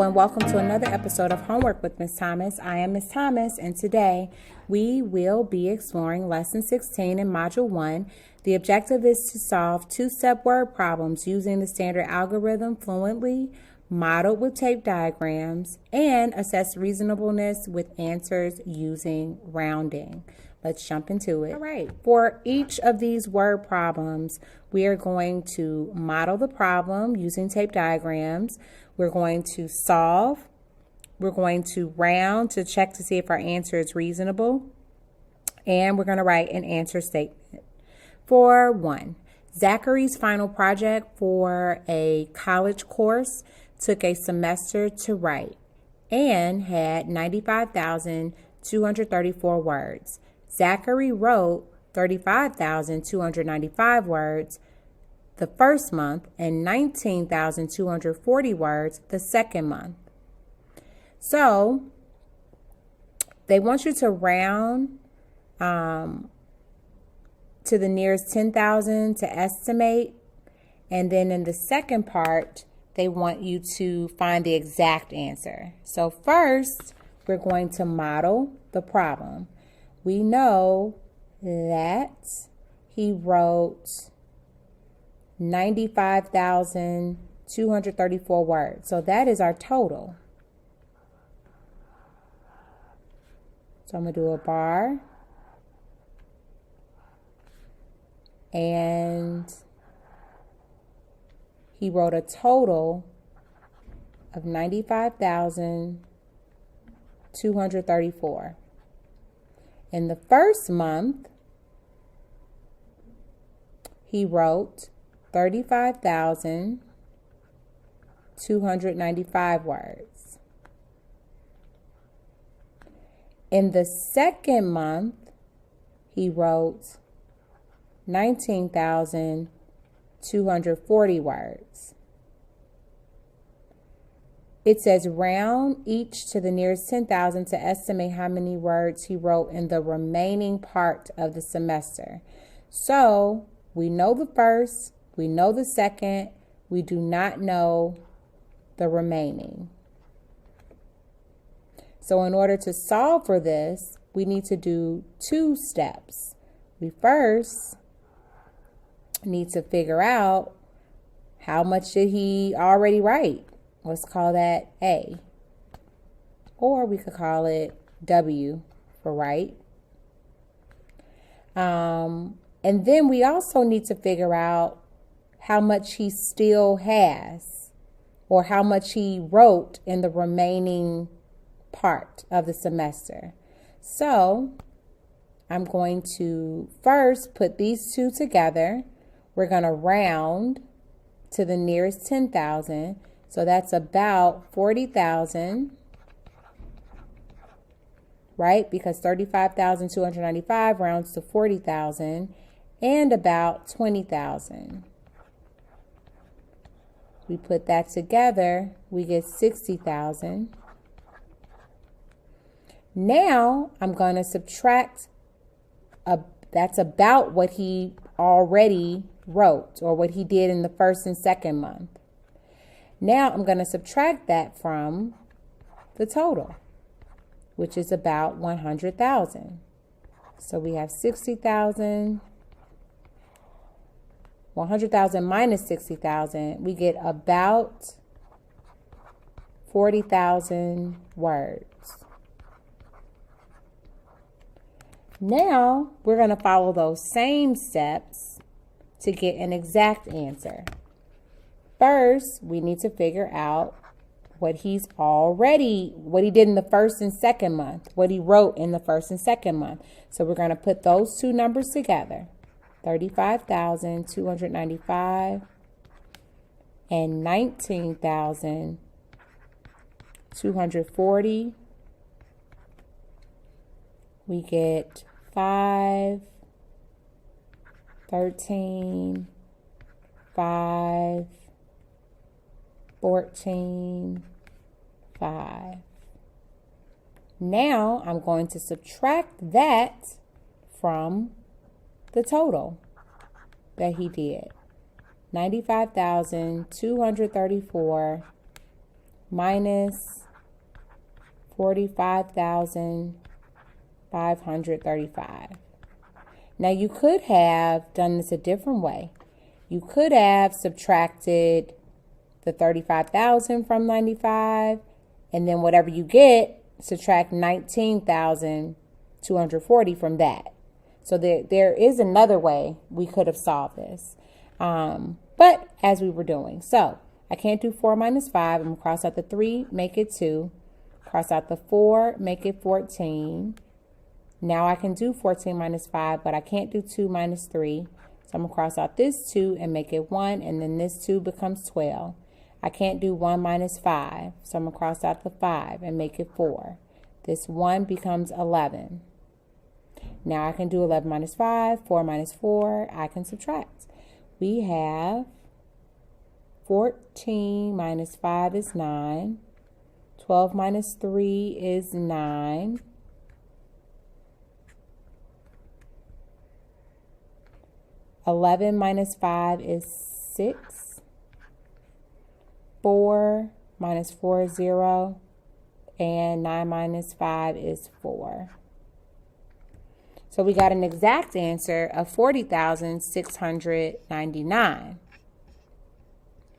Hello and welcome to another episode of Homework with Miss Thomas. I am Miss Thomas and today we will be exploring Lesson 16 in Module 1. The objective is to solve two-step word problems using the standard algorithm fluently, modeled with tape diagrams, and assess reasonableness with answers using rounding. Let's jump into it. All right, for each of these word problems, we are going to model the problem using tape diagrams. We're going to solve. We're going to round to check to see if our answer is reasonable. And we're going to write an answer statement. For 1, Zachary's final project for a college course took a semester to write and had 95,234 words. Zachary wrote 35,295 words the first month and 19,240 words the second month. So they want you to round to the nearest 10,000 to estimate. And then in the second part, they want you to find the exact answer. So first, we're going to model the problem. We know that he wrote 95,234 words. So that is our total. So I'm going to do a bar. And he wrote a total of 95,234. In the first month, he wrote 35,295 words. In the second month, he wrote 19,240 words. It says round each to the nearest 10,000 to estimate how many words he wrote in the remaining part of the semester. So we know the first, we know the second, we do not know the remaining. So in order to solve for this, we need to do 2 steps. We first need to figure out how much did he already write. Let's call that A. Or we could call it W for write. And then we also need to figure out how much he still has, or how much he wrote in the remaining part of the semester. So I'm going to first put these two together. We're going to round to the nearest 10,000. So that's about 40,000, right? Because 35,295 rounds to 40,000, and about 20,000. We put that together, we get 60,000. Now I'm going to subtract, that's about what he already wrote, or what he did in the first and second month. Now I'm going to subtract that from the total, which is about 100,000. So we have 60,000. 100,000 minus 60,000, we get about 40,000 words. Now we're going to follow those same steps to get an exact answer. First, we need to figure out what he did in the first and second month, what he wrote in the first and second month. So we're going to put those two numbers together, 35,295 and 19,240. We get 5, 13, 5, 14, 5. Now I'm going to subtract that from the total that he did. 95,234 minus 45,535. Now you could have done this a different way. You could have subtracted the 35,000 from 95, and then whatever you get, subtract 19,240 from that. So there is another way we could have solved this. But as we were doing, so I can't do 4 minus 5. I'm going to cross out the 3, make it 2. Cross out the 4, make it 14. Now I can do 14 minus 5, but I can't do 2 minus 3. So I'm going to cross out this 2 and make it 1, and then this 2 becomes 12. I can't do 1 minus 5, so I'm going to cross out the 5 and make it 4. This 1 becomes 11. Now I can do 11 minus 5, 4 minus 4, I can subtract. We have 14 minus 5 is 9. 12 minus 3 is 9. 11 minus 5 is 6. 4 minus 4 is 0. And 9 minus 5 is 4. So we got an exact answer of 40,699.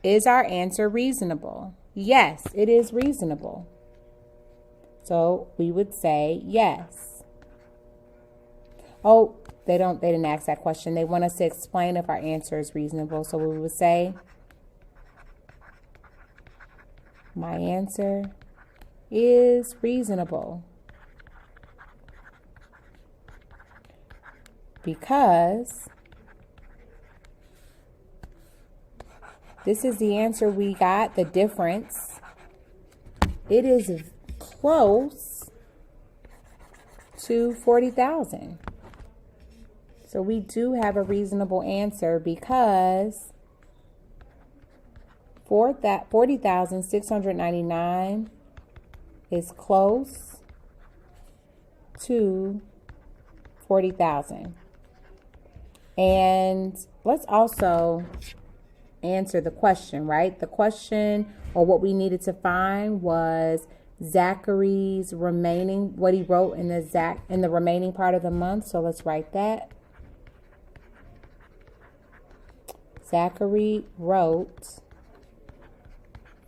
Is our answer reasonable? Yes, it is reasonable. So we would say yes. Oh, they didn't ask that question. They want us to explain if our answer is reasonable. So we would say, my answer is reasonable because this is the answer we got, the difference. It is close to 40,000. So we do have a reasonable answer because 40,699 is close to 40,000. And let's also answer the question, right? The question, or what we needed to find, was Zachary's remaining, what he wrote in the remaining part of the month. So let's write that. Zachary wrote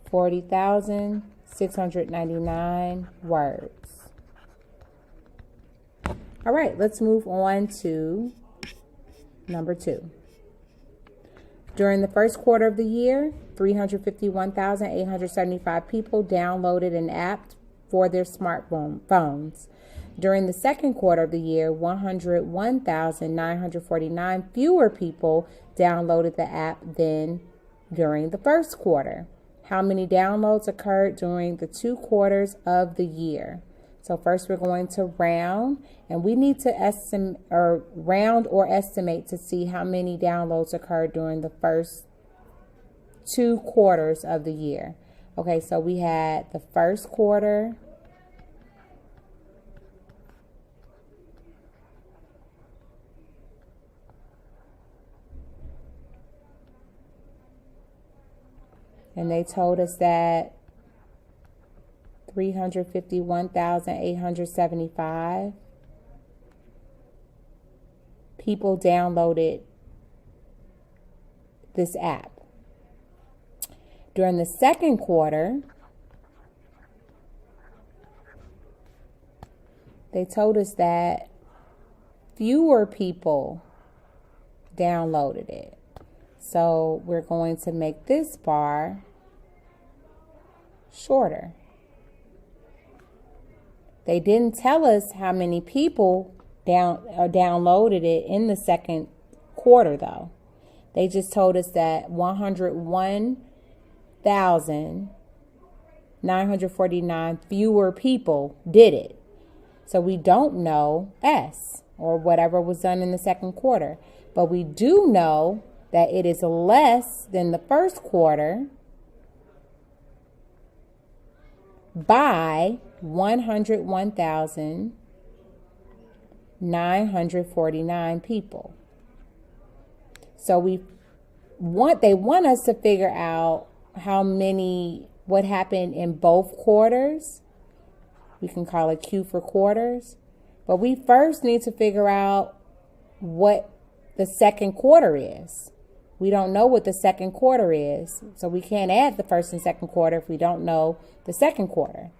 40,699 words. All right, let's move on to number 2. During the first quarter of the year, 351,875 people downloaded an app for their smartphones. During the second quarter of the year, 101,949 fewer people downloaded the app than during the first quarter. How many downloads occurred during the 2 quarters of the year? So first we're going to round, and we need to round or estimate to see how many downloads occurred during the first 2 quarters of the year. Okay, so we had the first quarter, and they told us that 351,875 people downloaded this app. During the second quarter, they told us that fewer people downloaded it. So we're going to make this bar shorter. They didn't tell us how many people downloaded it in the second quarter, though. They just told us that 101,949 fewer people did it. So we don't know S, or whatever was done in the second quarter. But we do know that it is less than the first quarter by 101,949 people. So they want us to figure out how many what happened in both quarters. We can call it Q for quarters. But we first need to figure out what the second quarter is. We don't know what the second quarter is, so we can't add the first and second quarter if we don't know the second quarter.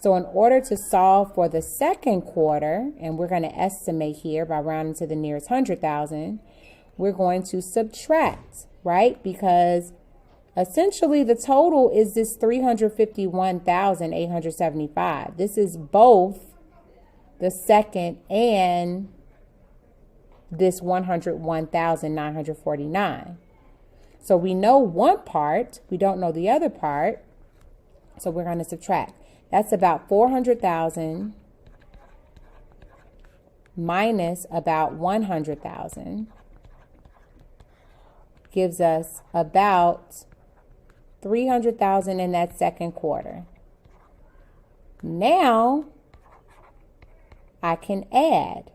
So in order to solve for the second quarter, and we're going to estimate here by rounding to the nearest 100,000, we're going to subtract, right? Because essentially the total is this 351,875. This is both the second and this 101,949. So we know one part, we don't know the other part, so we're going to subtract. That's about 400,000 minus about 100,000 gives us about 300,000 in that second quarter. Now I can add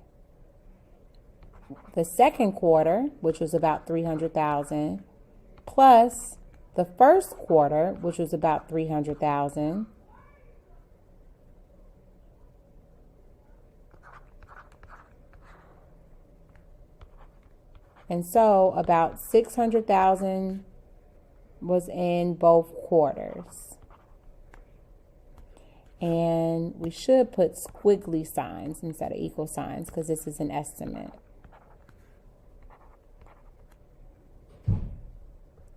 the second quarter, which was about 300,000, plus the first quarter, which was about 300,000. And so about 600,000 was in both quarters. And we should put squiggly signs instead of equal signs because this is an estimate.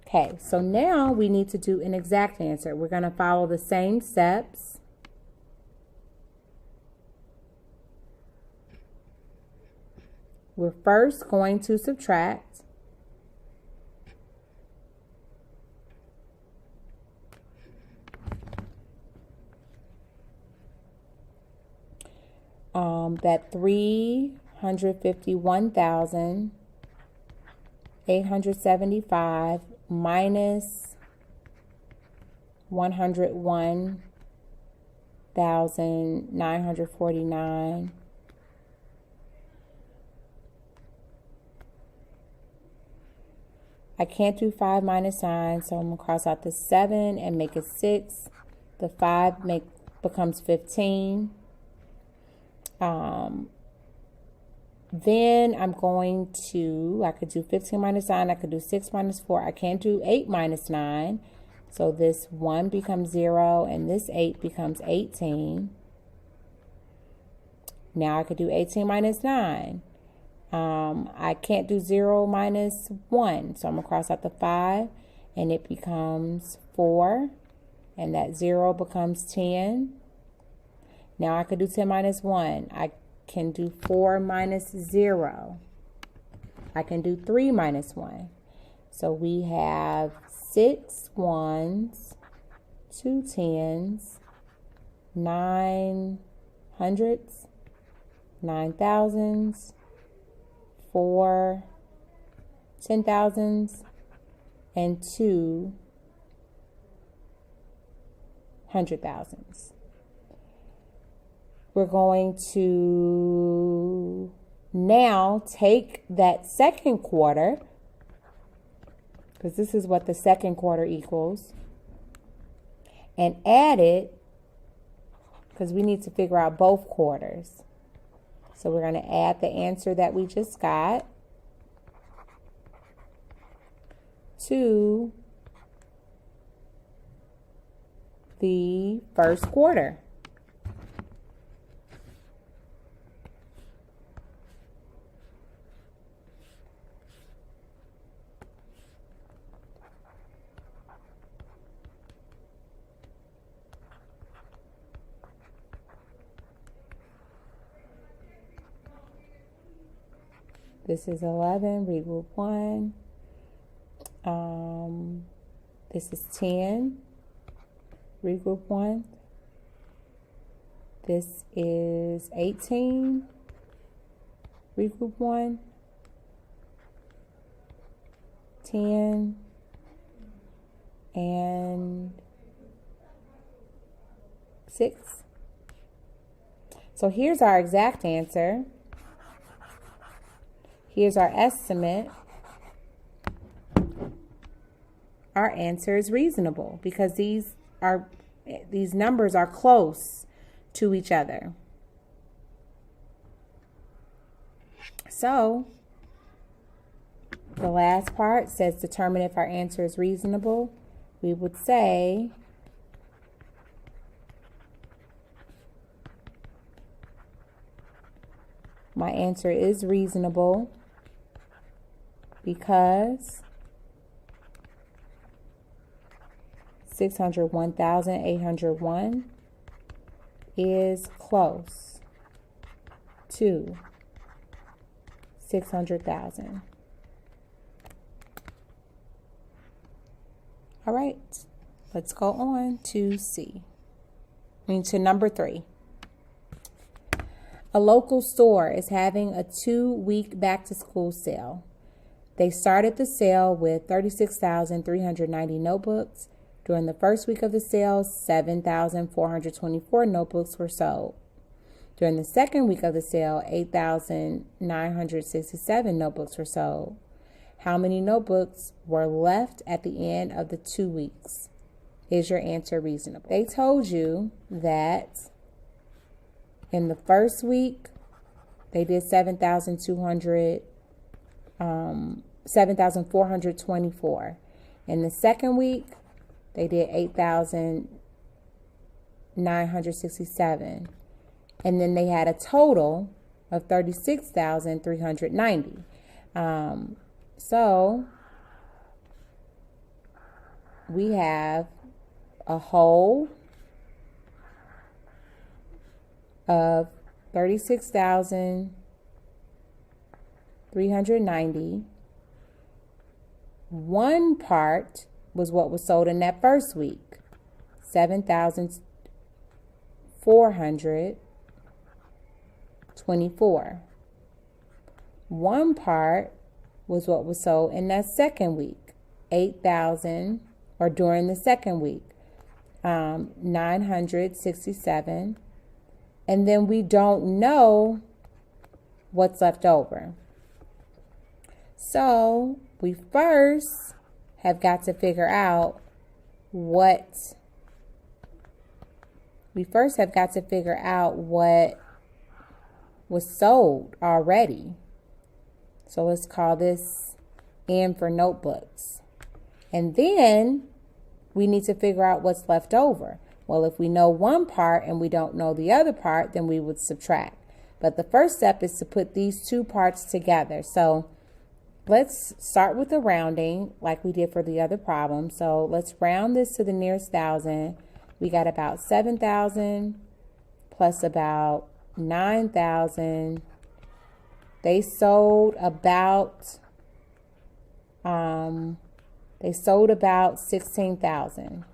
Okay, so now we need to do an exact answer. We're going to follow the same steps. We're first going to subtract. That 351,875 minus 101,949. I can't do 5 minus 9, so I'm going to cross out the 7 and make it 6. The 5 becomes 15. Then I'm going to, I could do 15 minus 9, I could do 6 minus 4. I can't do 8 minus 9. So this 1 becomes 0 and this 8 becomes 18. Now I could do 18 minus 9. I can't do 0 minus 1. So I'm going to cross out the 5 and it becomes 4. And that 0 becomes 10. Now I could do 10 minus 1. I can do 4 minus 0. I can do 3 minus 1. So we have 6 ones, 2 tens, 9 hundreds, 9 thousands, 4 10,000s, and 2 100,000s. We're going to now take that second quarter, because this is what the second quarter equals, and add it, because we need to figure out both quarters. So we're going to add the answer that we just got to the first quarter. This is 11, regroup 1. This is 10, regroup 1. This is 18, regroup 1. 10, and 6. So here's our exact answer. Here's our estimate. Our answer is reasonable because these numbers are close to each other. So the last part says determine if our answer is reasonable. We would say my answer is reasonable because 601,801 is close to 600,000. All right, let's go on to to number 3. A local store is having a 2-week back-to-school sale. They started the sale with 36,390 notebooks. During the first week of the sale, 7,424 notebooks were sold. During the second week of the sale, 8,967 notebooks were sold. How many notebooks were left at the end of the 2 weeks? Is your answer reasonable? They told you that in the first week, they did 7,424. In the second week, they did 8,967. And then they had a total of 36,390. So we have a whole of 36,390. One part was what was sold in that first week, 7,424. One part was what was sold in that second week, 8,000, or during the second week, 967. And then we don't know what's left over. So we first have got to figure out what was sold already. So let's call this N for notebooks. And then we need to figure out what's left over. Well, if we know one part and we don't know the other part, then we would subtract. But the first step is to put these two parts together. So let's start with the rounding like we did for the other problem. So let's round this to the nearest thousand. We got about 7,000 plus about 9,000. They sold about 16,000.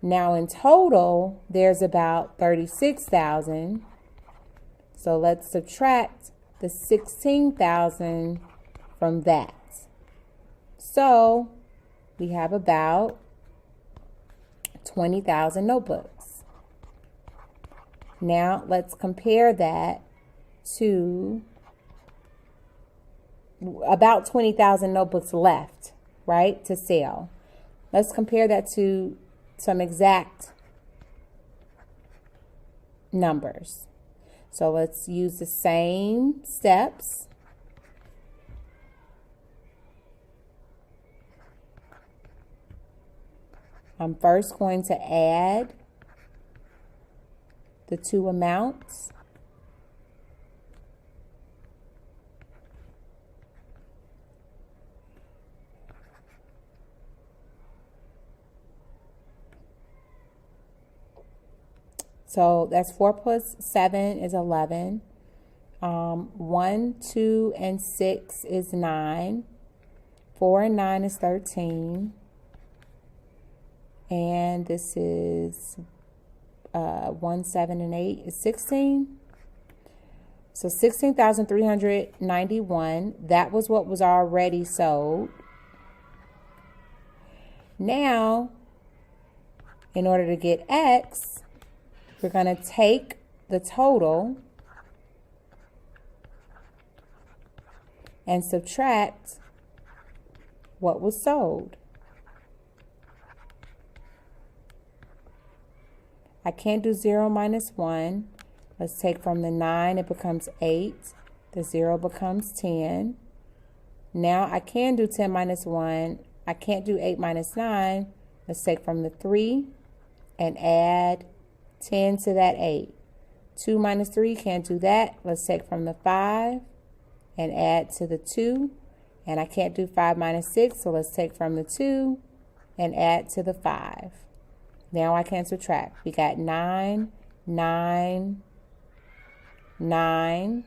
Now in total, there's about 36,000. So let's subtract the 16,000 from that. So we have about 20,000 notebooks. Now let's compare that to about 20,000 notebooks left, right, to sell. Let's compare that to some exact numbers. So let's use the same steps. I'm first going to add the two amounts. So that's 4 plus 7 is 11. 1, 2, and 6 is 9. 4 and 9 is 13. And this is 1, 7, and 8 is 16. So 16,391. That was what was already sold. Now, in order to get X, we're going to take the total and subtract what was sold. I can't do 0 minus 1. Let's take from the 9, it becomes 8. The 0 becomes 10. Now I can do 10 minus 1. I can't do 8 minus 9. Let's take from the 3 and add 10 to that 8. 2 minus 3, can't do that. Let's take from the 5 and add to the 2. And I can't do 5 minus 6, so let's take from the 2 and add to the 5. Now I can subtract. We got 9, 9, 9,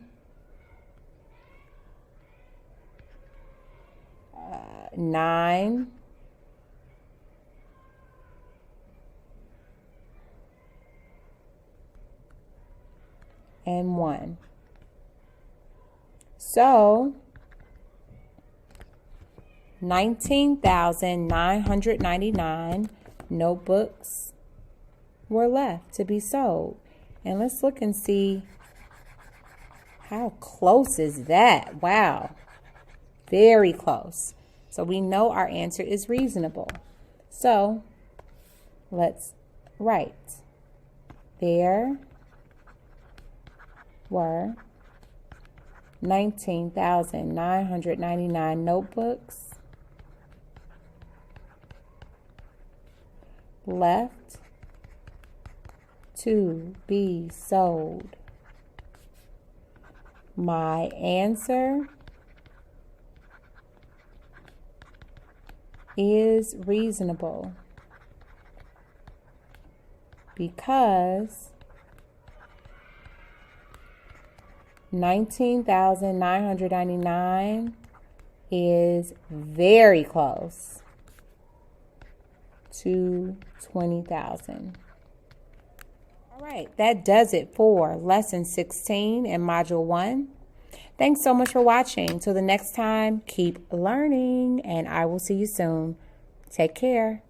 9, and 1. So 19,999 notebooks were left to be sold. And let's look and see how close is that. Wow, very close. So we know our answer is reasonable. So let's write. There were 19,999 notebooks left to be sold. My answer is reasonable because 19,999 is very close to 20,000. All right, that does it for Lesson 16 in Module 1. Thanks so much for watching. Till the next time, keep learning, and I will see you soon. Take care.